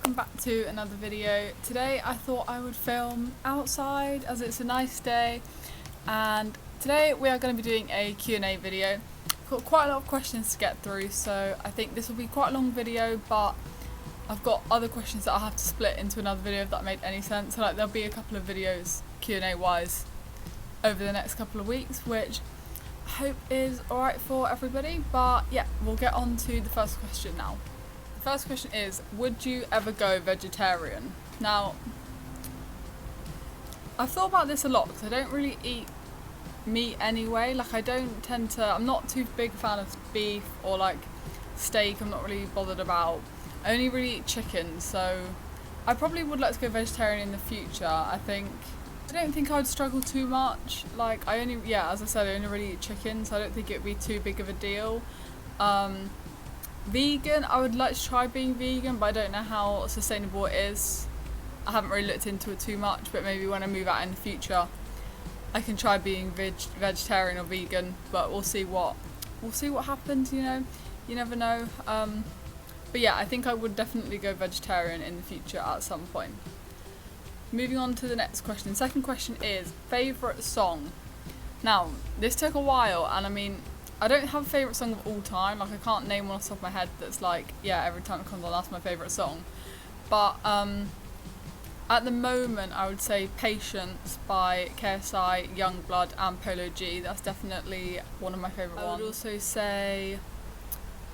welcome back to another video. Today I thought I would film outside as it's a nice day, and today we are going to be doing a Q&A video. I've got quite a lot of questions to get through, so I think this will be quite a long video, but I've got other questions that I'll have to split into another video if that made any sense. So there'll be a couple of videos Q&A wise over the next couple of weeks, which I hope is alright for everybody. But yeah, we'll get on to the first question now. The first question is, would you ever go vegetarian? Now, I've thought about this a lot because I don't really eat meat anyway. Like, I'm not too big a fan of beef or like steak. I'm not really bothered about. I only really eat chicken, so I probably would like to go vegetarian in the future. I don't think I would struggle too much. Like, as I said, I only really eat chicken, so I don't think it would be too big of a deal. Vegan, I would like to try being vegan, but I don't know how sustainable it is. I haven't really looked into it too much, but maybe when I move out in the future I can try being vegetarian or vegan, but we'll see what happens, you know. You never know. But yeah, I think I would definitely go vegetarian in the future at some point. Moving on to the next question. Second question is, favourite song? Now, this took a while, and I mean, I don't have a favourite song of all time. Like, I can't name one off the top of my head that's like, yeah, every time it comes on, that's my favourite song. But at the moment, I would say Patience by KSI, Youngblood and Polo G. That's definitely one of my favourite ones. I would also say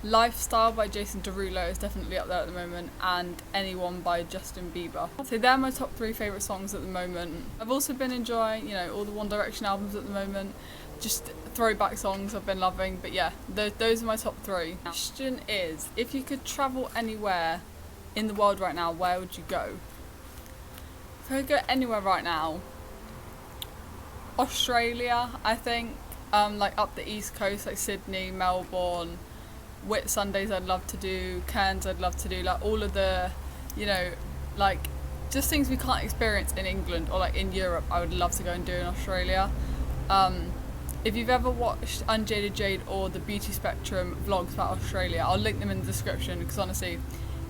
Lifestyle by Jason Derulo is definitely up there at the moment, and Anyone by Justin Bieber. So they're my top 3 favourite songs at the moment. I've also been enjoying, you know, all the One Direction albums at the moment. Just throwback songs I've been loving, but yeah, those are my top 3. Question is, if you could travel anywhere in the world right now, where would you go? If I could go anywhere right now, Australia, I think, like up the east coast, like Sydney, Melbourne, Whitsundays I'd love to do, Cairns I'd love to do, like all of the, you know, like just things we can't experience in England or like in Europe, I would love to go and do in Australia. If you've ever watched Unjaded Jade or the Beauty Spectrum vlogs about Australia, I'll link them in the description, because honestly,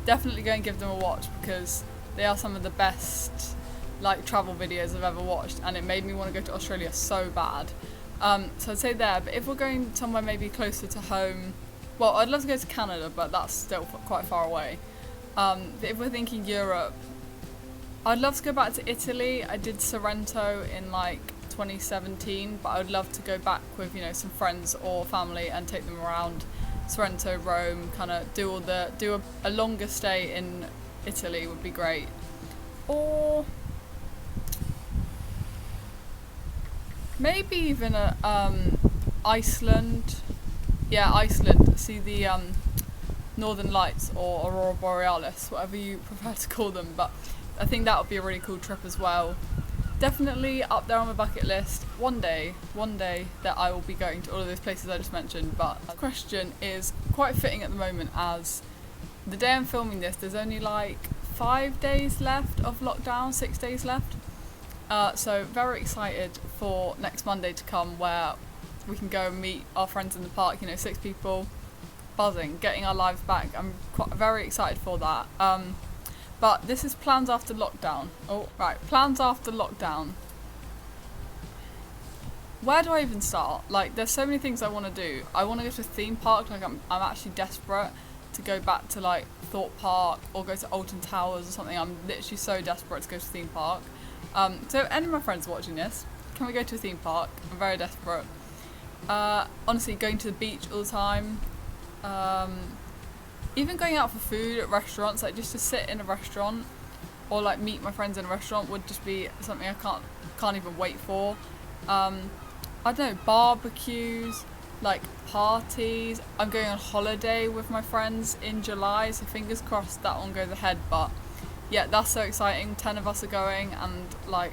definitely go and give them a watch, because they are some of the best like travel videos I've ever watched, and it made me want to go to Australia so bad. So I'd say there, but if we're going somewhere maybe closer to home, well, I'd love to go to Canada, but that's still quite far away. But if we're thinking Europe, I'd love to go back to Italy. I did Sorrento in like 2017, but I would love to go back with, you know, some friends or family and take them around Sorrento, Rome, kind of do a longer stay in Italy would be great. Or maybe even Iceland. Yeah, Iceland. See the Northern Lights or Aurora Borealis, whatever you prefer to call them. But I think that would be a really cool trip as well. Definitely up there on my bucket list. One day that I will be going to all of those places I just mentioned. But the question is quite fitting at the moment, as the day I'm filming this, there's only like 5 days left of lockdown, 6 days left. So very excited for next Monday to come, where we can go and meet our friends in the park, you know, 6 people, buzzing, getting our lives back. I'm very excited for that. But this is plans after lockdown. Oh, right, plans after lockdown. Where do I even start? Like, there's so many things I want to do. I want to go to a theme park. Like, I'm actually desperate to go back to like Thorpe Park or go to Alton Towers or something. I'm literally so desperate to go to a theme park. So any of my friends watching this, can we go to a theme park? I'm very desperate. Honestly, going to the beach all the time. Even going out for food at restaurants, like just to sit in a restaurant or like meet my friends in a restaurant would just be something I can't even wait for. I don't know, barbecues, like parties. I'm going on holiday with my friends in July, so fingers crossed that one goes ahead. But yeah, that's so exciting. 10 of us are going, and like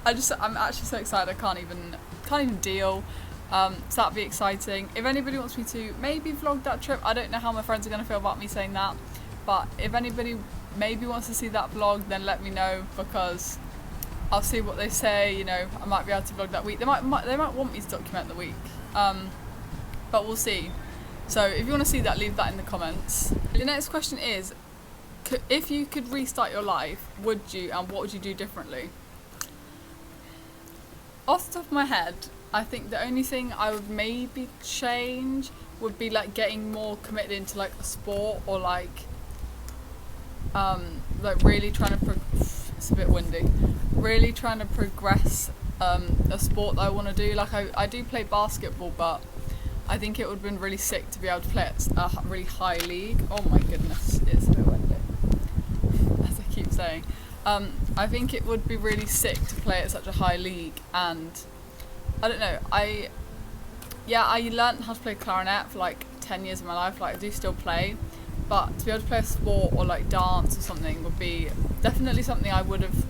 I'm actually so excited I can't even deal. So that'd be exciting. If anybody wants me to maybe vlog that trip, I don't know how my friends are going to feel about me saying that, but if anybody maybe wants to see that vlog, then let me know, because I'll see what they say. You know, I might be able to vlog that week. They might want me to document the week, but we'll see. So if you want to see that, leave that in the comments. The next question is, if you could restart your life, would you, and what would you do differently? Off the top of my head, I think the only thing I would maybe change would be like getting more committed into like a sport, or like really trying to it's a bit windy, really trying to progress a sport that I want to do. Like I do play basketball, but I think it would have been really sick to be able to play at a really high league. Oh my goodness, it's a bit windy, as I keep saying. I think it would be really sick to play at such a high league, and I don't know, I learned how to play clarinet for like 10 years of my life. Like I do still play, but to be able to play a sport or like dance or something would be definitely something I would have,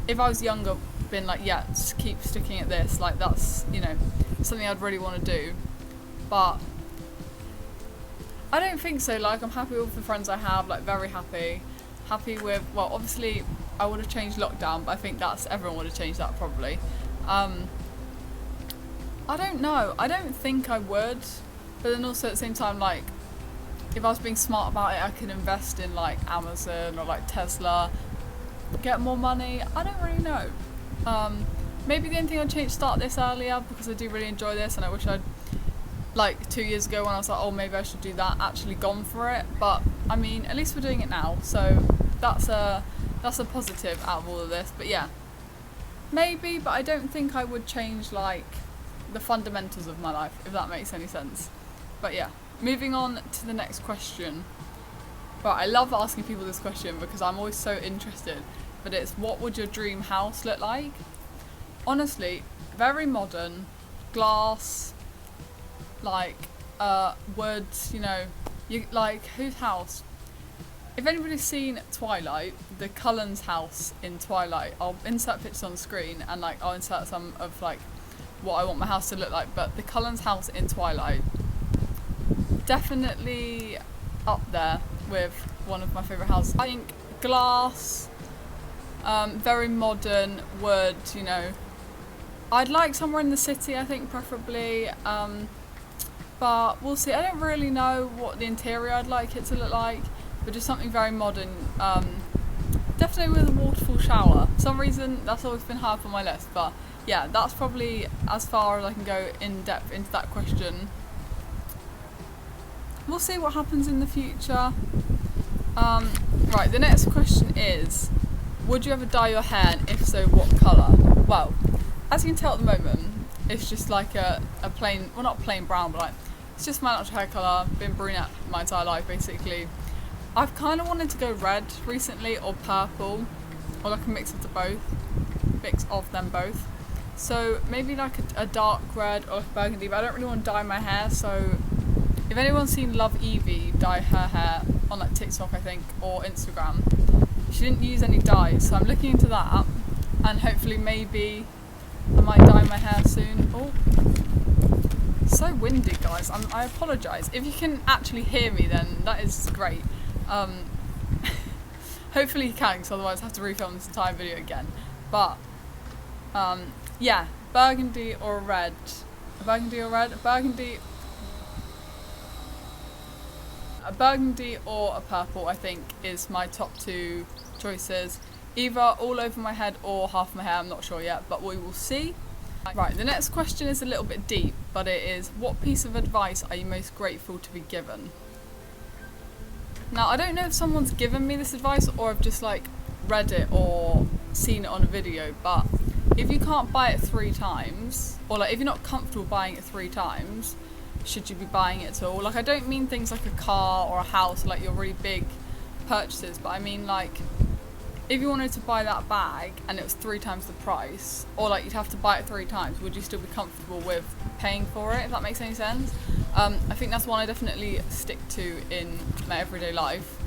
if I was younger, been like, yeah, just keep sticking at this, like that's, you know, something I'd really want to do. But I don't think so. Like I'm happy with the friends I have, like very happy with, well obviously I would have changed lockdown, but I think that's, everyone would have changed that probably. I don't know, I don't think I would, but then also at the same time, like if I was being smart about it, I could invest in like Amazon or like Tesla, get more money. I don't really know. Maybe the only thing I'd change, start this earlier, because I do really enjoy this, and I wish I'd, like 2 years ago when I was like, oh maybe I should do that, actually gone for it. But I mean, at least we're doing it now, so that's a positive out of all of this. But yeah, maybe, but I don't think I would change like the fundamentals of my life, if that makes any sense. But yeah, moving on to the next question. But I love asking people this question because I'm always so interested. But it's, what would your dream house look like? Honestly, very modern, glass, like wood, you know, you like, whose house? If anybody's seen Twilight, the Cullens house in Twilight, I'll insert pictures on the screen, and like I'll insert some of like what I want my house to look like. But the Cullens house in Twilight, definitely up there with one of my favourite houses. I think glass, very modern, wood, you know. I'd like somewhere in the city, I think, preferably, but we'll see. I don't really know what the interior I'd like it to look like, but just something very modern, definitely with a waterfall shower. For some reason that's always been high up on my list, but yeah, that's probably as far as I can go in depth into that question. We'll see what happens in the future. Right, the next question is, would you ever dye your hair, and if so, what colour? Well, as you can tell at the moment, it's just like a plain, well not plain brown, but like, it's just my natural hair colour. Been brunette my entire life basically. I've kind of wanted to go red recently, or purple, or like a mix of them both. So maybe like a dark red or like burgundy, but I don't really want to dye my hair, so if anyone's seen Love Evie dye her hair on like TikTok, I think, or Instagram, she didn't use any dyes, so I'm looking into that, and hopefully maybe I might dye my hair soon. Oh, so windy, guys. I apologise. If you can actually hear me, then that is great. Hopefully you can, because otherwise I have to refilm this entire video again. But yeah, burgundy or red. A burgundy or a purple, I think, is my top two choices. Either all over my head or half my hair, I'm not sure yet, but we will see. Right, the next question is a little bit deep, but it is, what piece of advice are you most grateful to be given? Now, I don't know if someone's given me this advice or I've just like read it or seen it on a video, but if you can't buy it 3 times, or like if you're not comfortable buying it 3 times, should you be buying it at all? Like, I don't mean things like a car or a house, like your really big purchases, but I mean like, if you wanted to buy that bag and it was 3 times the price, or like you'd have to buy it 3 times, would you still be comfortable with paying for it, if that makes any sense? I think that's one I definitely stick to in my everyday life.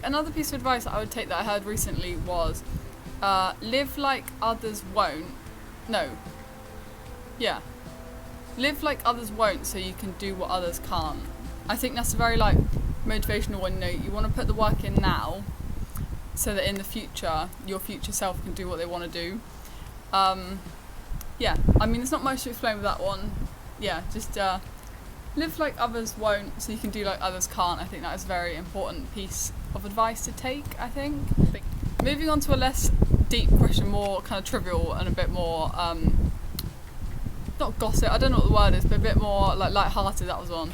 Another piece of advice that I would take that I heard recently was, live like others won't. Live like others won't, so you can do what others can't. I think that's a very like motivational one. You know, you want to put the work in now, so that in the future, your future self can do what they want to do. Yeah, I mean, there's not much to explain with that one. Yeah, just live like others won't, so you can do like others can't. I think that is a very important piece of advice to take, I think. Moving on to a less deep question, more kind of trivial and a bit more, not gossip, I don't know what the word is, but a bit more like light-hearted, that was one.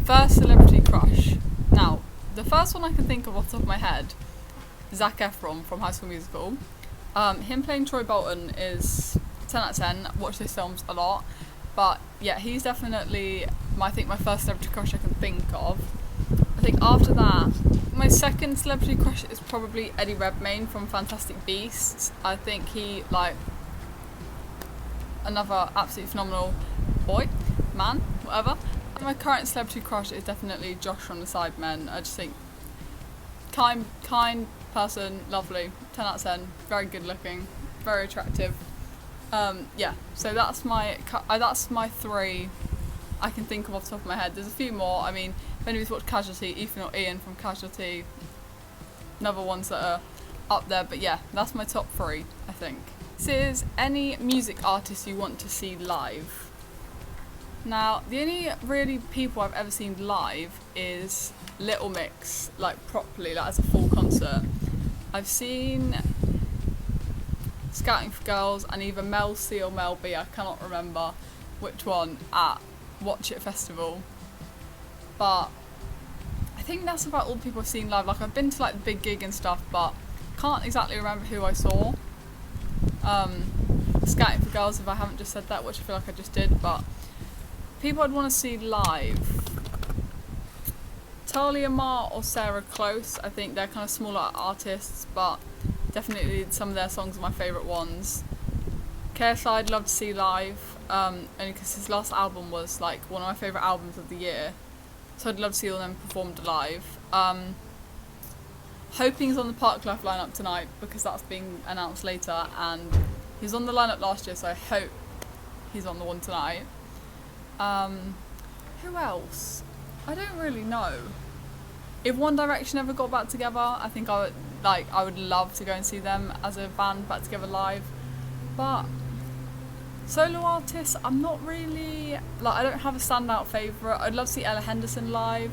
First celebrity crush. Now, the first one I can think of off the top of my head, Zac Efron from High School Musical. Him playing Troy Bolton is 10 out of 10. I watch those films a lot. But yeah, he's definitely I think my first celebrity crush I can think of. I think after that, my second celebrity crush is probably Eddie Redmayne from Fantastic Beasts. I think he, like, another absolutely phenomenal boy, man, whatever. My current celebrity crush is definitely Josh from The Sidemen. I just think kind person, lovely, 10 out of 10, very good looking, very attractive. Yeah, so that's my three I can think of off the top of my head. There's a few more. I mean, if anyone's watched Casualty, Ethan or Ian from Casualty, another ones that are up there. But yeah, that's my top three, I think. This is any music artist you want to see live. Now, the only really people I've ever seen live is Little Mix, like properly, like as a full concert. I've seen Scouting for Girls and either Mel C or Mel B, I cannot remember which one, at Watch It Festival. But I think that's about all the people I've seen live. Like, I've been to like the big gig and stuff, but can't exactly remember who I saw. Scouting for Girls, if I haven't just said that, which I feel like I just did, but people I'd want to see live, Talia Mar or Sarah Close. I think they're kind of smaller artists, but definitely some of their songs are my favourite ones. KSI I'd love to see live, only because his last album was like one of my favourite albums of the year, so I'd love to see all them performed live. Hoping he's on the Parklife lineup tonight because that's being announced later, and he was on the lineup last year, so I hope he's on the one tonight. Who else? I don't really know. If One Direction ever got back together, I think I would love to go and see them as a band back together live. But solo artists, I'm not really, like, I don't have a standout favourite. I'd love to see Ella Henderson live.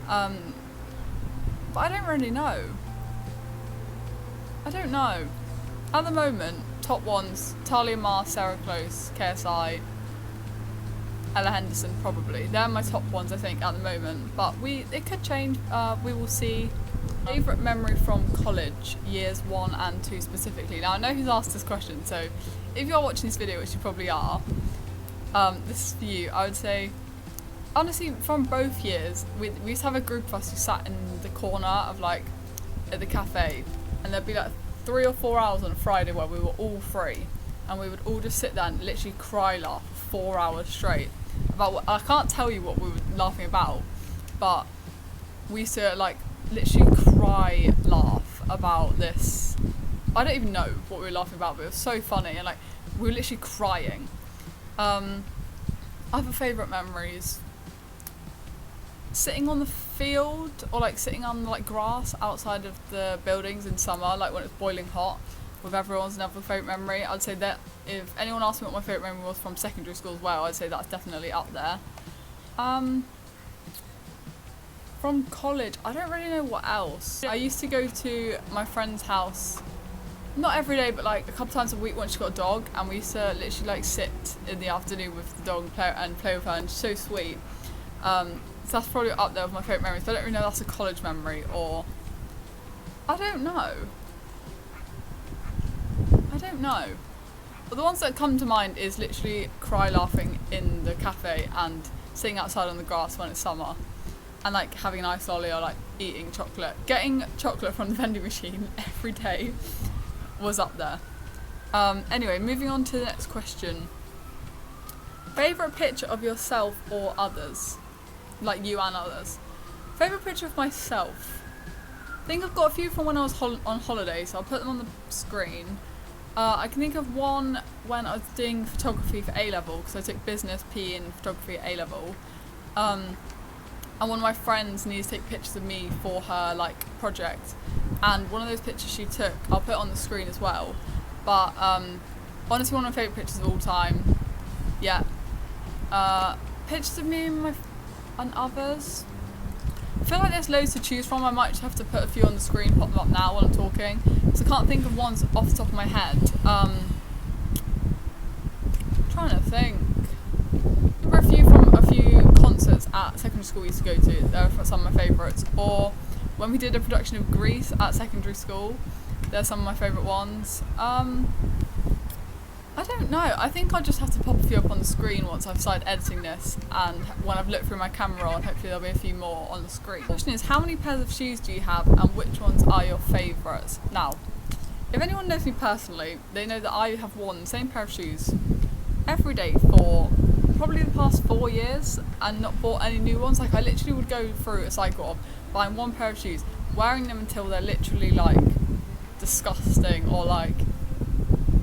But I don't really know. I don't know. At the moment, top ones, Talia Mar, Sarah Close, KSI, Ella Henderson probably. They're my top ones I think at the moment. But it could change, we will see. Favourite memory from college, years 1 and 2 specifically. Now I know who's asked this question, so if you're watching this video, which you probably are, this is for you. I would say, honestly, from both years, we used to have a group of us who sat in the corner of like, at the cafe, and there'd be like 3 or 4 hours on a Friday where we were all free, and we would all just sit there and literally cry laugh for 4 hours straight. I can't tell you what we were laughing about, but we used to like literally cry laugh about this. I don't even know what we were laughing about, but it was so funny, and like we were literally crying. Other favourite memories, sitting on the field or like sitting on like grass outside of the buildings in summer, like when it's boiling hot with everyone's another favourite memory. I'd say that if anyone asked me what my favourite memory was from secondary school as well, I'd say that's definitely up there. From college, I don't really know what else. I used to go to my friend's house, not every day, but like a couple times a week once she got a dog, and we used to literally like sit in the afternoon with the dog and play with her, and she's so sweet. So that's probably up there with my favourite memories, but I don't really know if that's a college memory or... I don't know. But the ones that come to mind is literally cry laughing in the cafe and sitting outside on the grass when it's summer, and like having an ice lolly or like eating chocolate. Getting chocolate from the vending machine every day was up there. Anyway, moving on to the next question. Favourite picture of yourself or others? Like you and others. Favourite picture of myself? I think I've got a few from when I was on holiday, so I'll put them on the screen. I can think of one when I was doing photography for A-level, because I took business, PE and photography at A-level. And one of my friends needed to take pictures of me for her like project, and one of those pictures she took, I'll put it on the screen as well, but honestly one of my favourite pictures of all time. Yeah. Pictures of me and and others. I feel like there's loads to choose from. I might just have to put a few on the screen, pop them up now while I'm talking, because I can't think of ones off the top of my head. Trying to think. There were a few from a few concerts at secondary school we used to go to. They're some of my favourites. Or when we did a production of Grease at secondary school, they're some of my favourite ones. I don't know. I think I'll just have to pop a few up on the screen once I've started editing this, and when I've looked through my camera roll, and hopefully there'll be a few more on the screen. The question is, how many pairs of shoes do you have, and which ones are your favourites? Now, if anyone knows me personally, they know that I have worn the same pair of shoes every day for probably the past 4 years and not bought any new ones. Like, I literally would go through a cycle of buying one pair of shoes, wearing them until they're literally like disgusting or like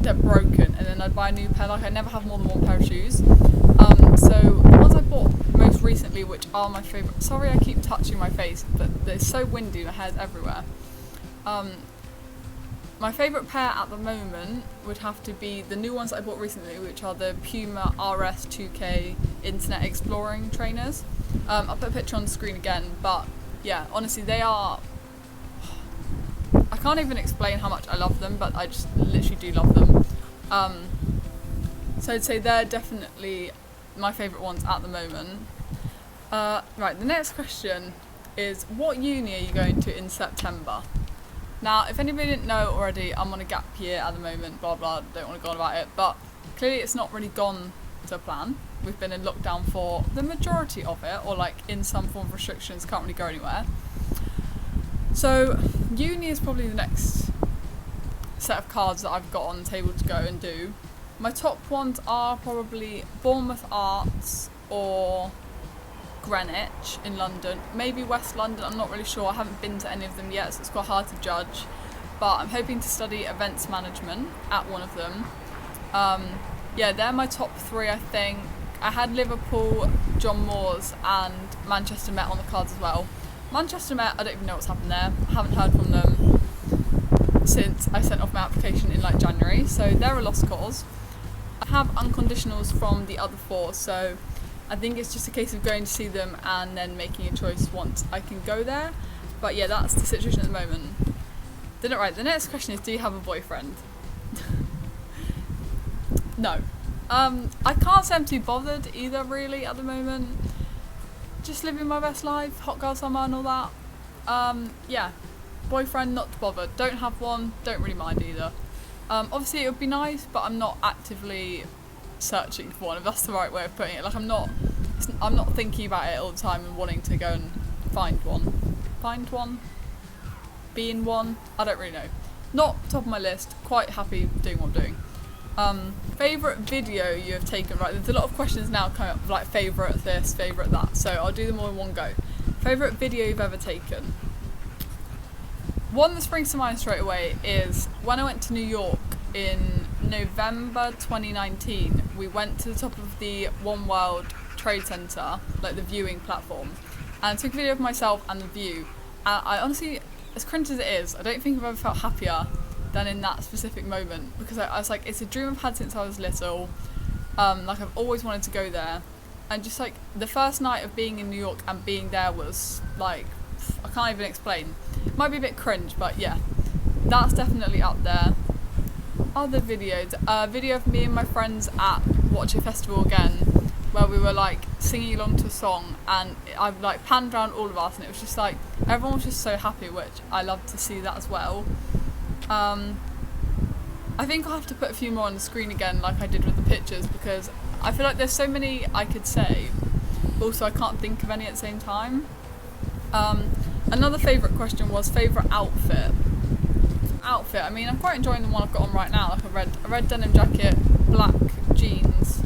they're broken, and then I'd buy a new pair. Like, I never have more than one pair of shoes. So the ones I bought most recently, which are my favourite, sorry I keep touching my face, but it's so windy, my hair's everywhere. My favourite pair at the moment would have to be the new ones that I bought recently, which are the Puma RS 2K Internet Exploring trainers. I'll put a picture on the screen again, but yeah, honestly, they are, I can't even explain how much I love them, but I just literally do love them. So I'd say they're definitely my favourite ones at the moment. Right, the next question is, what uni are you going to in September? Now, if anybody didn't know already, I'm on a gap year at the moment, blah blah, don't want to go on about it, but clearly it's not really gone to plan. We've been in lockdown for the majority of it, or like in some form of restrictions, can't really go anywhere. So uni is probably the next set of cards that I've got on the table to go and do. My top ones are probably Bournemouth Arts or Greenwich in London, maybe West London, I'm not really sure, I haven't been to any of them yet, so it's quite hard to judge, but I'm hoping to study events management at one of them. Yeah, they're my top three, I think. I had Liverpool, John Moores and Manchester Met on the cards as well. Manchester Met, I don't even know what's happened there, I haven't heard from them since I sent off my application in like January, so they're a lost cause. I have unconditionals from the other four, so I think it's just a case of going to see them and then making a choice once I can go there. But yeah, that's the situation at the moment. Then right, the next question is, do you have a boyfriend? No. I can't say I'm too bothered either really at the moment. Just living my best life, hot girl summer and all that. Yeah, boyfriend, not bothered. Don't have one, don't really mind either. Obviously it would be nice, but I'm not actively searching for one, if that's the right way of putting it. Like, I'm not thinking about it all the time and wanting to go and find one, be in one, I don't really know. Not top of my list, quite happy doing what I'm doing. Favourite video you have taken, right, there's a lot of questions now coming up, like favourite this, favourite that, so I'll do them all in one go. Favourite video you've ever taken? One that springs to mind straight away is when I went to New York in November 2019, we went to the top of the One World Trade Center, like the viewing platform, and took a video of myself and the view. And I honestly, as cringe as it is, I don't think I've ever felt happier than in that specific moment, because I was like, it's a dream I've had since I was little. Like, I've always wanted to go there, and just like the first night of being in New York and being there was like, I can't even explain. It might be a bit cringe, but yeah, that's definitely up there. Other videos, a video of me and my friends at Watch It Festival again, where we were like singing along to a song, and I've like panned around all of us, and it was just like, everyone was just so happy, which I love to see that as well. I think I'll have to put a few more on the screen again, like I did with the pictures, because I feel like there's so many I could say, but also I can't think of any at the same time. Another favourite question was favourite outfit. I mean, I'm quite enjoying the one I've got on right now, like a red denim jacket, black jeans,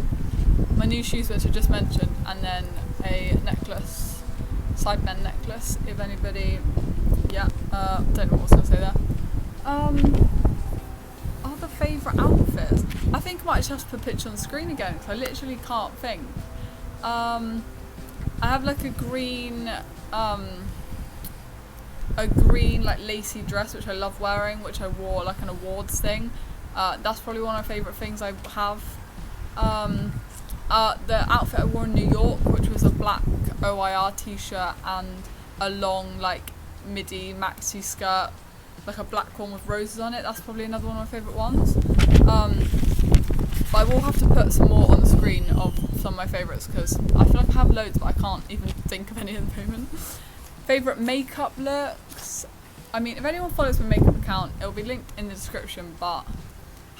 my new shoes which I just mentioned, and then a necklace, Sidemen necklace, if anybody, yeah, don't know what I was going to say there. Other favourite outfits? I think I might just have to put a picture on the screen again, because I literally can't think. I have like a green like lacy dress which I love wearing, which I wore like an awards thing. That's probably one of my favourite things I have. The outfit I wore in New York, which was a black OIR t-shirt and a long like midi maxi skirt, like a black one with roses on it. That's probably another one of my favourite ones. But I will have to put some more on the screen of some of my favourites because I feel like I have loads but I can't even think of any at the moment. Favourite makeup looks? I mean, if anyone follows my makeup account, it'll be linked in the description, but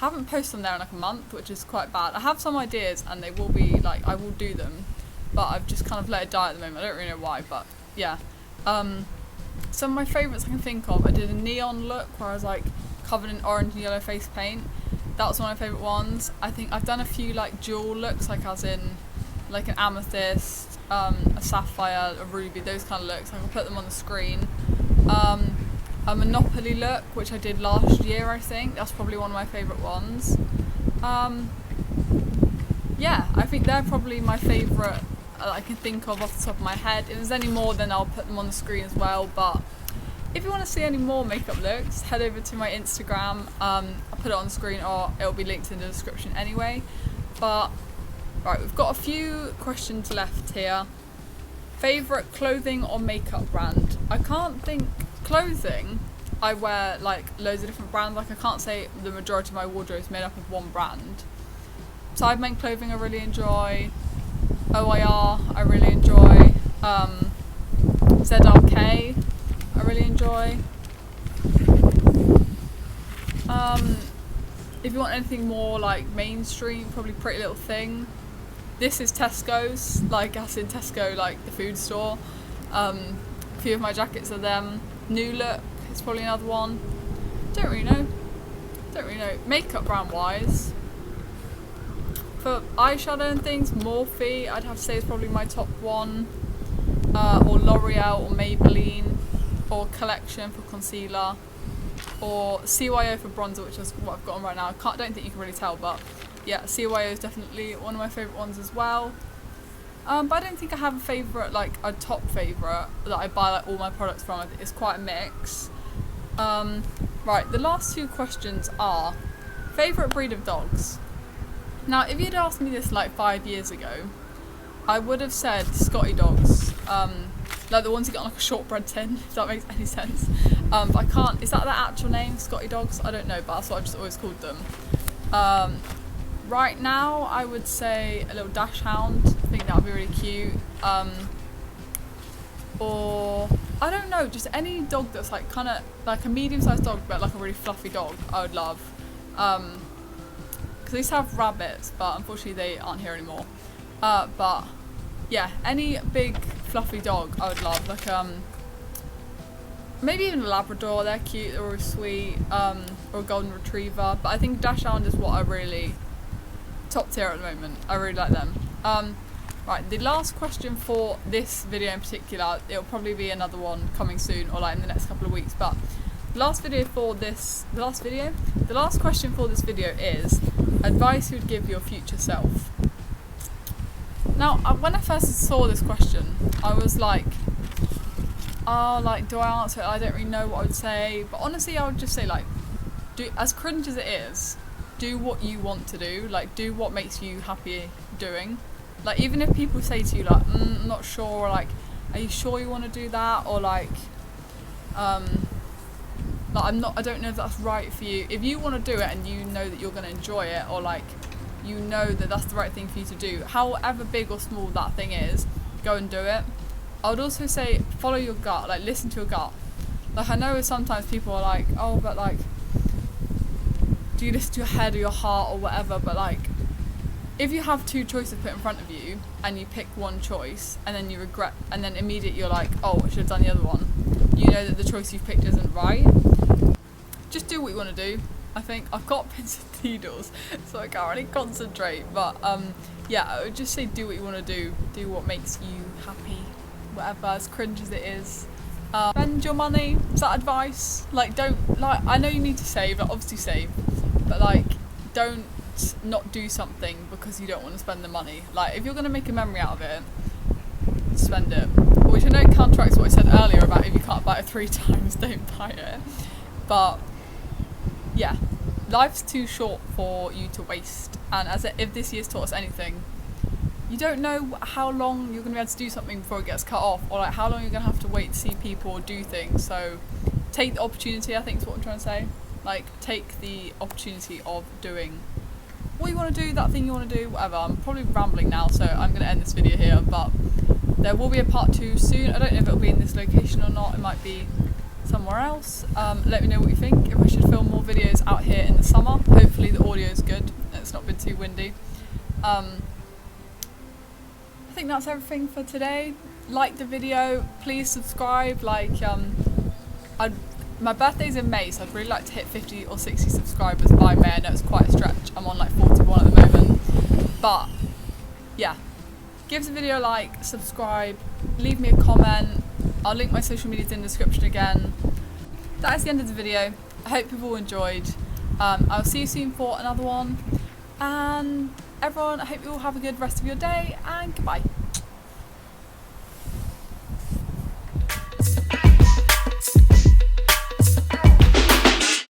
I haven't posted them there in like a month, which is quite bad. I have some ideas and they will be like, I will do them, but I've just kind of let it die at the moment. I don't really know why, but yeah. Some of my favourites I can think of, I did a neon look where I was like covered in orange and yellow face paint. That was one of my favourite ones. I think I've done a few like jewel looks, like as in like an amethyst, a sapphire, a ruby, those kind of looks. I can put them on the screen. A Monopoly look, which I did last year, I think. That's probably one of my favourite ones. Yeah, I think they're probably my favourite that I can think of off the top of my head. If there's any more, then I'll put them on the screen as well. But if you want to see any more makeup looks, head over to my Instagram. I'll put it on the screen or it'll be linked in the description anyway. But, right, we've got a few questions left here. Favourite clothing or makeup brand? I can't think. Clothing, I wear like loads of different brands. Like I can't say the majority of my wardrobe is made up of one brand. Sidemen clothing I really enjoy. OIR I really enjoy. ZRK I really enjoy. If you want anything more like mainstream, probably Pretty Little Thing. This is Tesco's, like as in Tesco, like the food store. A few of my jackets are them. New Look is probably another one. Don't really know. Makeup brand wise, for eyeshadow and things, Morphe I'd have to say is probably my top one. Or L'Oreal or Maybelline, or Collection for concealer, or CYO for bronzer, which is what I've got on right now. Don't think you can really tell, but yeah, CYO is definitely one of my favourite ones as well. But I don't think I have a favourite, like a top favourite that I buy like all my products from. It's quite a mix. Right, the last two questions are favourite breed of dogs. Now, if you'd asked me this like 5 years ago, I would have said Scotty dogs, like the ones you get on like a shortbread tin, if that makes any sense. But I can't. Is that their actual name, Scotty dogs? I don't know, but that's what I've just always called them. Right now, I would say a little dachshund. I think that would be really cute. Or I don't know, just any dog that's like kind of like a medium-sized dog, but like a really fluffy dog. I would love. Because I used to have rabbits, but unfortunately they aren't here anymore. But yeah, any big fluffy dog I would love. Like maybe even a Labrador. They're cute. They're really sweet. Or a golden retriever. But I think dachshund is what I really top tier at the moment. I really like them. Right, the last question for this video in particular, it'll probably be another one coming soon or like in the next couple of weeks, but the last question for this video is advice you would give your future self. Now, when I first saw this question, I was like, oh, like, do I answer it? I don't really know what I would say, but honestly, I would just say, like, as cringe as it is, do what you want to do, like, do what makes you happy doing. Like, even if people say to you, like, I'm not sure, or like, are you sure you want to do that, or like, I don't know if that's right for you. If you want to do it and you know that you're going to enjoy it, or like, you know that that's the right thing for you to do, however big or small that thing is, go and do it. I would also say follow your gut, like listen to your gut. Like, I know sometimes people are like, oh, but like, do you listen to your head or your heart or whatever, but like, if you have two choices put in front of you and you pick one choice and then you regret, and then immediately you're like, oh, I should have done the other one, you know that the choice you've picked isn't right. Just do what you want to do. I think I've got pins and needles, so I can't really concentrate, but yeah, I would just say do what you want to do what makes you happy, whatever, as cringe as it is. Spend your money. Is that advice? Like, don't, like, I know you need to save, like, obviously save, but like, don't not do something because you don't want to spend the money. Like, if you're going to make a memory out of it, spend it. Which I know counteracts what I said earlier about if you can't buy it 3 times, don't buy it. But yeah, life's too short for you to waste, and if this year's taught us anything, you don't know how long you're going to be able to do something before it gets cut off, or like how long you're going to have to wait to see people do things. So take the opportunity, I think is what I'm trying to say. Like, take the opportunity of doing what you want to do, that thing you want to do, whatever. I'm probably rambling now, so I'm going to end this video here, but there will be a part 2 soon. I don't know if it'll be in this location or not, it might be somewhere else. Let me know what you think, if I should film more videos out here in the summer. Hopefully the audio is good and it's not been too windy. I think that's everything for today. Like the video, please subscribe. Like, my birthday's in May, so I'd really like to hit 50 or 60 subscribers by May. I know it's quite a stretch, I'm on like 41 at the moment, but yeah, give the video a like, subscribe, leave me a comment. I'll link my social medias in the description again. That is the end of the video. I hope you've all enjoyed. I'll see you soon for another one, and everyone, I hope you all have a good rest of your day, and goodbye.